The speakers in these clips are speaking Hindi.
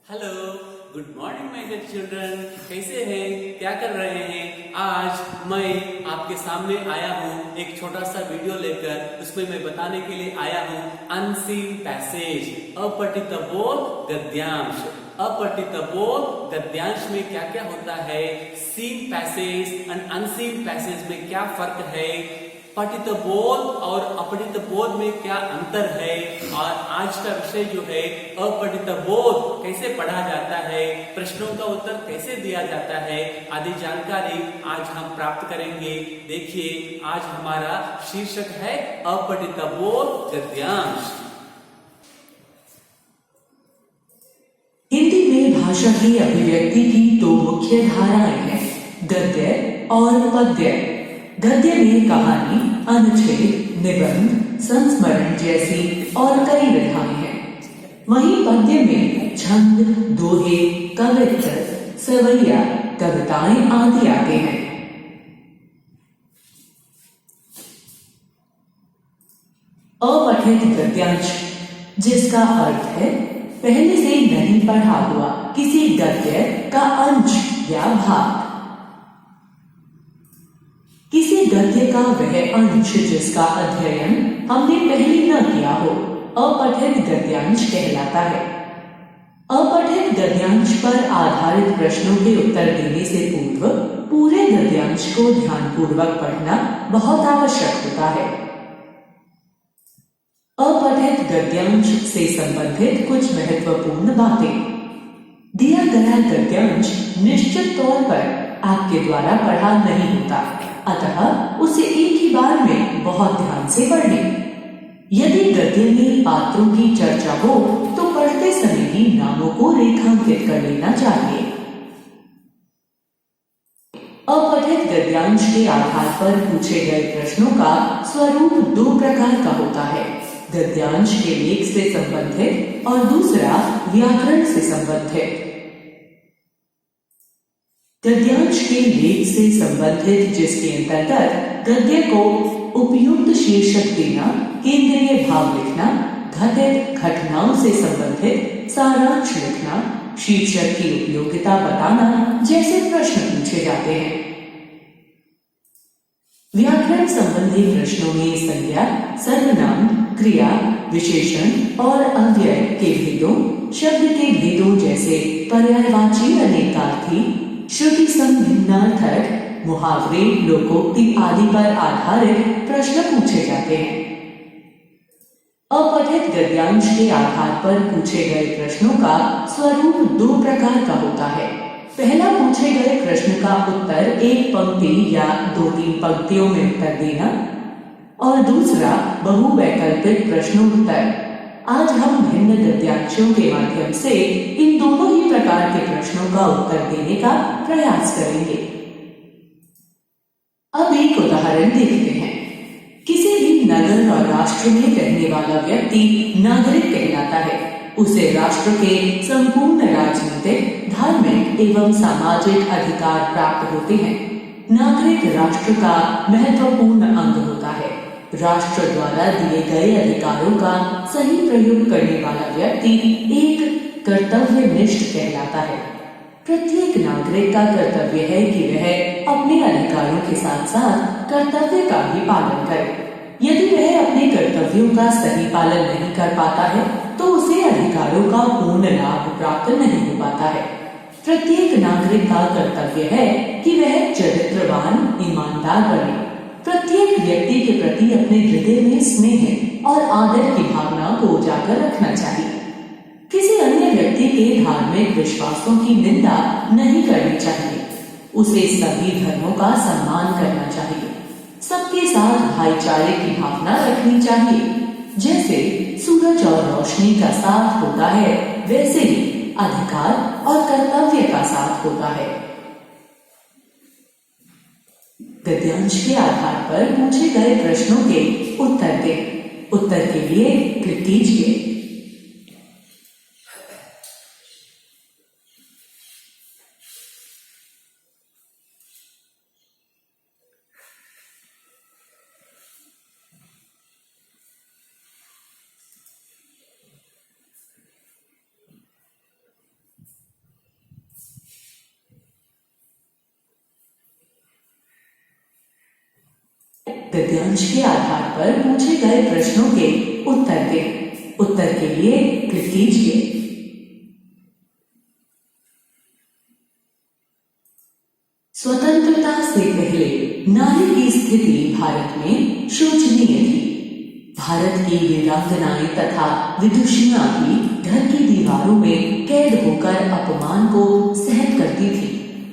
Hello, good morning my dear children. कैसे हैं, क्या कर रहे हैं? आज मैं आपके सामने आया हूँ एक छोटा सा वीडियो लेकर। उसमें मैं बताने के लिए आया हूँ अनसीन पैसेज, अपठित बोल गद्यांश। अपठित बोल गद्यांश में क्या क्या होता है, seen passage and unseen passage में क्या फर्क है, पठित बोल और अपठित बोल में क्या अंतर है, और आज का विषय जो है अपठित बोल कैसे पढ़ा जाता है, प्रश्नों का उत्तर कैसे दिया जाता है, आदि जानकारी आज हम प्राप्त करेंगे। देखिए, आज हमारा शीर्षक है अपठित बोल गद्यांश। हिंदी में भाषा की अभिव्यक्ति की दो मुख्य धाराएं हैं, गद्य और पद्य। गद्य में कहानी, अनुच्छेद, निबंध, संस्मरण जैसी और कई विधाएं हैं। वहीं पद्य में छंद, दोहे, कवित्व, सवैया, कविताएं आदि आते हैं। अपठित गद्यांश, जिसका अर्थ है पहले से नहीं पढ़ा हुआ किसी गद्य का अंश या भाग। किसी गद्य का वह अंश जिसका अध्ययन हमने पहले न किया हो, अपठित गद्यांश कहलाता है। अपठित गद्यांश पर आधारित प्रश्नों के उत्तर देने से पूर्व पूरे गद्यांश को ध्यानपूर्वक पढ़ना बहुत आवश्यक होता है। अपठित गद्यांश से संबंधित कुछ महत्वपूर्ण बातें। दिया गया गद्यांश निश्चित तौर पर आपके द्वारा पढ़ा नहीं होता, अतः उसे एक ही बार में बहुत ध्यान से पढ़ लें। यदि गद्य में पात्रों की चर्चा हो तो पढ़ते समय ही नामों को रेखांकित कर लेना चाहिए। अपठित गद्यांश के आधार पर पूछे गए प्रश्नों का स्वरूप दो प्रकार का होता है, गद्यांश के लेख से संबंधित और दूसरा व्याकरण से संबंधित। गद्यांश के लेख से संबंधित जिसके अंतर्गत गद्य को उपयुक्त शीर्षक देना, केंद्रीय भाव लिखना, घटित घटनाओं से संबंधित सारांश लिखना, शीर्षक की उपयोगिता बताना जैसे प्रश्न पूछे जाते हैं। व्याकरण संबंधी प्रश्नों में संज्ञा, सर्वनाम, क्रिया, विशेषण और अव्यय के भेदों, शब्द के भेदों जैसे पर्यायवाची, अनेकार्थी, श्रुति संभिन्नार्थक, मुहावरे, लोकोक्ति आदि पर आधारित प्रश्न पूछे जाते हैं। अपठित गद्यांश के आधार पर पूछे गए प्रश्नों का स्वरूप दो प्रकार का होता है। पहला, पूछे गए प्रश्न का उत्तर एक पंक्ति या 2-3 पंक्तियों में उत्तर देना, और दूसरा बहुवैकल्पिक प्रश्नोत्तर। आज हम भिन्न गद्यांशों के माध्यम से इन दोनों ही प्रकार के प्रश्नों का उत्तर देने का प्रयास करेंगे। अब एक उदाहरण देखते हैं। किसी भी नगर और राष्ट्र में रहने वाला व्यक्ति नागरिक कहलाता है। उसे राष्ट्र के संपूर्ण राजनीतिक, धार्मिक एवं सामाजिक अधिकार प्राप्त होते हैं। नागरिक राष्ट्र का महत्वपूर्ण अंग होता है। राष्ट्र द्वारा दिए गए अधिकारों का सही प्रयोग करने वाला व्यक्ति एक कर्तव्यनिष्ठ कहलाता है। प्रत्येक नागरिक का कर्तव्य है कि वह अपने अधिकारों के साथ साथ कर्तव्य का भी पालन करे। यदि वह अपने कर्तव्यों का सही पालन नहीं कर पाता है तो उसे अधिकारों का पूर्ण लाभ प्राप्त नहीं हो पाता है। प्रत्येक नागरिक का कर्तव्य है कि वह चरित्रवान, ईमानदार बने। प्रत्येक व्यक्ति के प्रति अपने हृदय में स्नेह और आदर की भावना को उजागर रखना चाहिए। किसी अन्य व्यक्ति के धार्मिक विश्वासों की निंदा नहीं करनी चाहिए। उसे सभी धर्मों का सम्मान करना चाहिए। सबके साथ भाईचारे की भावना रखनी चाहिए। जैसे सूरज और रोशनी का साथ होता है, वैसे ही अधिकार और कर्तव्य का साथ होता है। गद्यांश के आधार पर पूछे गए प्रश्नों के उत्तर दें। उत्तर के लिए क्लिक कीजिए। गद्यांश के आधार पर पूछे गए प्रश्नों के उत्तर दें। उत्तर के लिए क्लिक कीजिए। स्वतंत्रता से पहले नारी की स्थिति भारत में शोचनीय थी। भारत की वीरांगनाएं तथा विदुषियां भी घर की दीवारों में कैद होकर अपमान को सहन करती थी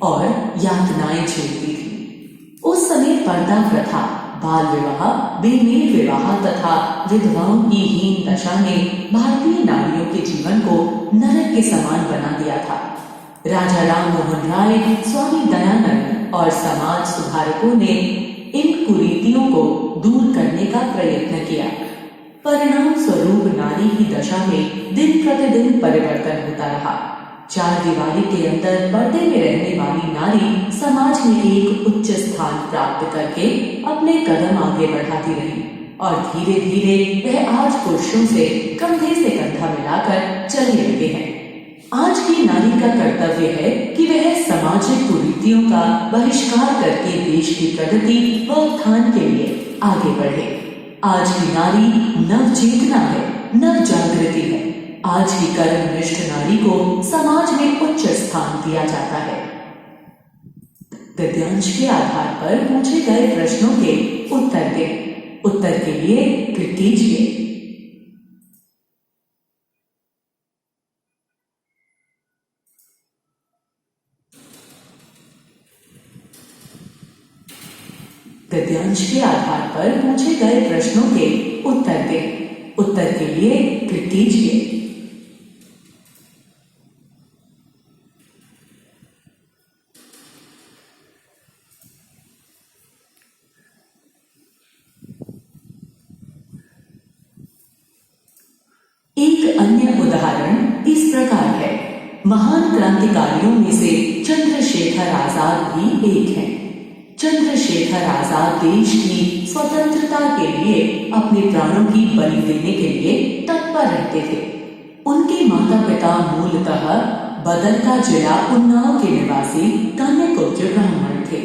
और यातनाएं झेलती थी। उस समय पर्दा प्रथा, बाल विवाह, बेमेल विवाह तथा विधवाओं की हीन दशा ने भारतीय नारियों के जीवन को नरक के समान बना दिया था। राजा राम मोहन राय, स्वामी दयानंद और समाज सुधारकों ने इन कुरीतियों को दूर करने का प्रयत्न किया। परिणाम स्वरूप नारी की दशा में दिन प्रतिदिन परिवर्तन होता रहा। चार दीवारी के अंदर पर्दे में रहने वाली नारी समाज में एक उच्च स्थान प्राप्त करके अपने कदम आगे बढ़ाती रही और धीरे धीरे वह आज पुरुषों से कंधे से कंधा मिलाकर चलने लगे हैं। आज की नारी का कर्तव्य है कि वह सामाजिक कुरीतियों का बहिष्कार करके देश की प्रगति व उत्थान के लिए आगे बढ़े। आज की नारी नव चेतना है, नव जागृति है। आज की कर्मनिष्ठ नारी को समाज में उच्च स्थान दिया जाता है। गद्यांश के आधार पर पूछे गए प्रश्नों के उत्तर दें। उत्तर के लिए क्लिक कीजिए। गद्यांश के आधार पर पूछे गए प्रश्नों के उत्तर दें। उत्तर के लिए क्लिक कीजिए। एक अन्य उदाहरण इस प्रकार है। महान क्रांतिकारियों में से चंद्रशेखर आजाद भी एक हैं। चंद्रशेखर आजाद देश की स्वतंत्रता के लिए अपने प्राणों की बलि देने के लिए तत्पर रहते थे। उनके माता पिता मूलतः बदलता जिला उन्नाव के निवासी कान्यकुब्ज ब्राह्मण थे।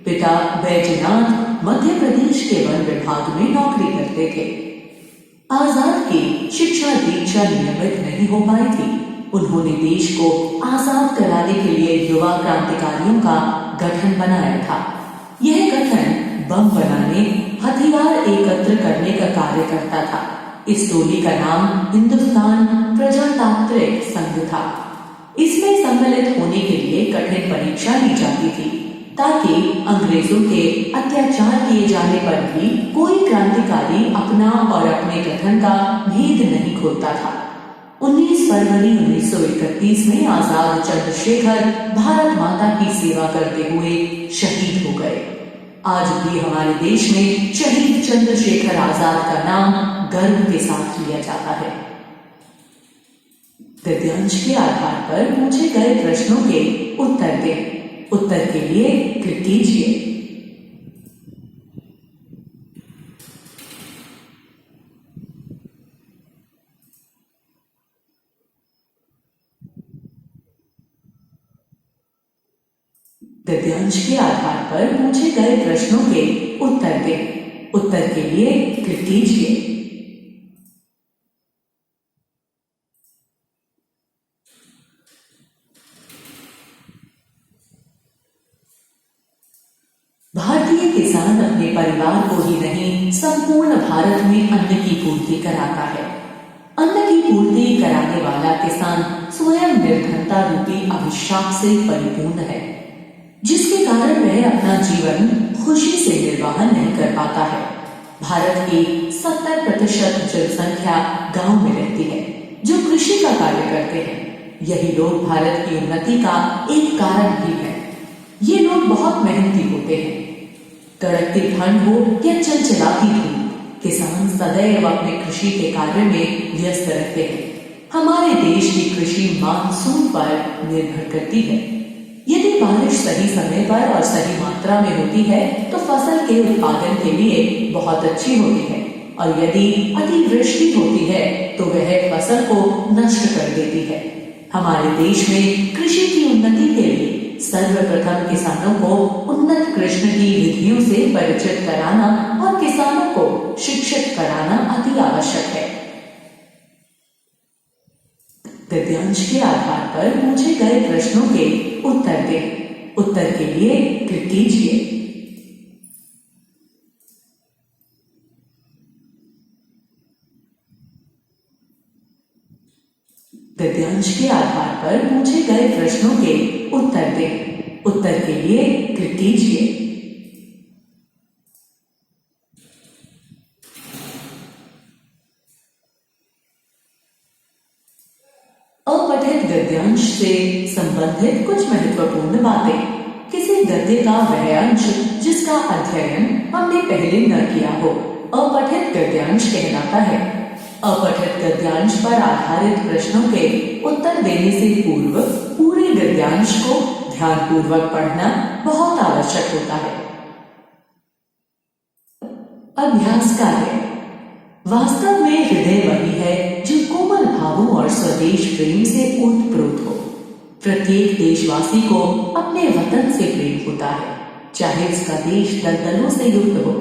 पिता बैजनाथ मध्य प्रदेश के वन विभाग में नौकरी करते थे। आजाद की शिक्षा दीक्षा नियमित नहीं हो पाई थी। उन्होंने देश को आजाद कराने के लिए युवा क्रांतिकारियों का गठन बनाया था। यह गठन बम बनाने, हथियार एकत्र करने का कार्य करता था। इस टोली का नाम हिंदुस्तान प्रजातांत्रिक संघ था। इसमें सम्मिलित होने के लिए कठिन परीक्षा ली जाती थी ताकि अंग्रेजों के अत्याचार किए जाने पर भी कोई क्रांतिकारी अपना और अपने गठन का भेद नहीं खोलता था। 19 फरवरी 1931 में आजाद चंद्रशेखर भारत माता की सेवा करते हुए शहीद हो गए। आज भी हमारे देश में शहीद चंद्रशेखर आजाद का नाम गर्व के साथ लिया जाता है। गद्यांश के आधार पर पूछे गए प्रश्नों के उत्तर दें। उत्तर के लिए क्लिक कीजिए। गद्यांश के आधार पर पूछे गए प्रश्नों के उत्तर दें। उत्तर के लिए क्लिक कीजिए। भारतीय किसान अपने परिवार को ही नहीं, संपूर्ण भारत में अन्न की पूर्ति कराता है। अन्न की पूर्ति कराने वाला किसान स्वयं निर्धनता रूपी अभिशाप से परिपूर्ण है, जिसके कारण वह अपना जीवन खुशी से निर्वाह नहीं कर पाता है। भारत की 70% जनसंख्या गांव में रहती है, जो कृषि का कार्य करते हैं। यही लोग भारत की उन्नति का एक कारण भी है। ये लोग बहुत मेहनती होते हैं। कड़कती ठंड हो या चलचलाती धूप, किसान सदैव अपने कृषि के कार्य में व्यस्त रहते हैं। हमारे देश की कृषि मानसून पर निर्भर करती है। यदि बारिश सही समय पर और सही मात्रा में होती है तो फसल के उत्पादन के लिए बहुत अच्छी होती है, और यदि अतिवृष्टि होती है तो वह फसल को नष्ट कर देती है। हमारे देश में कृषि की उन्नति के लिए सर्वप्रथम किसानों को उन्नत कृषि की विधियों से परिचित कराना और किसानों को शिक्षित कराना अति आवश्यक है। गद्यांश के आधार पर पूछे गए प्रश्नों के उत्तर दें। उत्तर के लिए क्लिक कीजिए। गद्यांश के आधार पर पूछे गए प्रश्नों के उत्तर दें। उत्तर के लिए क्लिक कीजिए। अपठित गद्यांश से संबंधित कुछ महत्वपूर्ण बातें। किसी गद्य का वह अंश जिसका अध्ययन हमने पहले न किया हो अपठित गद्यांश कहलाता है। अपठित गद्यांश पर आधारित प्रश्नों के उत्तर देने से पूर्व पूरे गद्यांश को ध्यानपूर्वक पढ़ना बहुत आवश्यक होता है। अभ्यास कार्य। वास्तव में हृदय वही है जो कोमल भावों और स्वदेश प्रेम से ओतप्रोत हो। प्रत्येक देशवासी को अपने वतन से प्रेम होता है, चाहे उसका देश दलदलों से युक्त हो।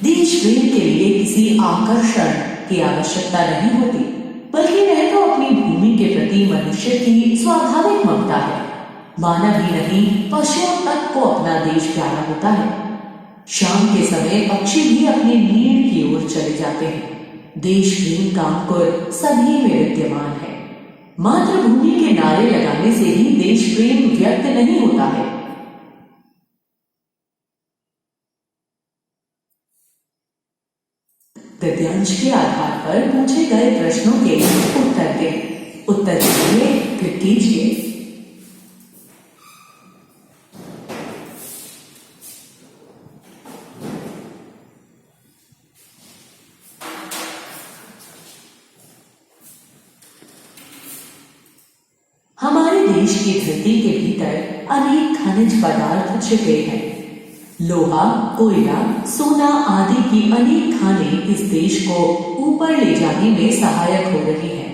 देश प्रेम के लिए किसी आकर्षण की आवश्यकता नहीं होती, बल्कि वह तो अपनी भूमि के प्रति मनुष्य की स्वाभाविक ममता है। मानव ही नहीं, पशुओं तक को अपना देश प्यारा होता है। शाम के समय पक्षी भी अपनी नीड़ की ओर चले जाते हैं। देश प्रेम का अंकुर सभी में विद्यमान है। मातृभूमि के नारे लगाने से ही देश प्रेम व्यक्त नहीं होता है। गद्यांश के आधार पर पूछे गए प्रश्नों के उत्तर दें। उत्तर के लिए क्लिक कीजिए। हमारे देश की धरती के भीतर अनेक खनिज पदार्थ छिपे हैं। लोहा, कोयला, सोना आदि की अनेक खानें इस देश को ऊपर ले जाने में सहायक हो रही हैं।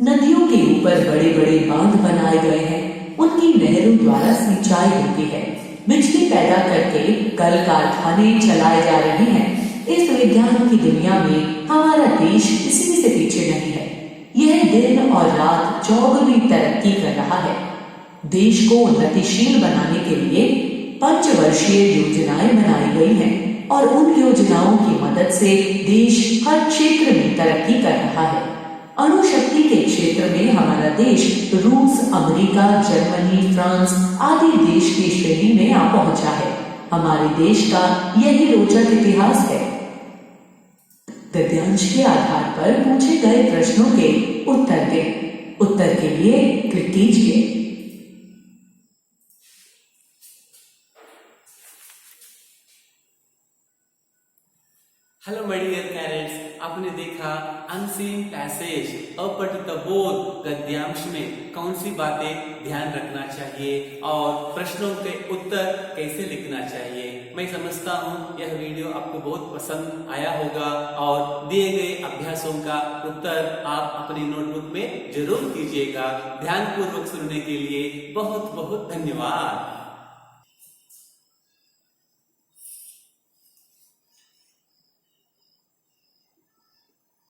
नदियों के ऊपर बड़े बड़े बांध बनाए गए हैं, उनकी नहरों द्वारा सिंचाई होती है। बिजली पैदा करके कल कारखाने चलाए जा रहे हैं। इस विज्ञान की दुनिया में हमारा देश किसी से पीछे नहीं है। यह दिन और रात चौगुनी तरक्की कर रहा है। देश को उन्नतिशील बनाने के लिए पंचवर्षीय योजनाएं बनाई गई हैं और उन योजनाओं की मदद से देश हर क्षेत्र में तरक्की कर रहा है। अणुशक्ति के क्षेत्र में हमारा देश रूस, अमेरिका, जर्मनी, फ्रांस आदि देश की श्रेणी में आ पहुंचा है। हमारे देश का यही रोचक इतिहास है। गद्यांश के आधार पर पूछे गए प्रश्नों के उत्तर दें। उत्तर के लिए क्लिक कीजिए। हेलो माय डियर पेरेंट्स, आपने देखा अनसीन पैसेज अपठित बोध गद्यांश में कौन सी बातें ध्यान रखना चाहिए और प्रश्नों के उत्तर कैसे लिखना चाहिए। मैं समझता हूँ यह वीडियो आपको बहुत पसंद आया होगा और दिए गए अभ्यासों का उत्तर आप अपनी नोटबुक में जरूर कीजिएगा। ध्यानपूर्वक सुनने के लिए बहुत बहुत धन्यवाद।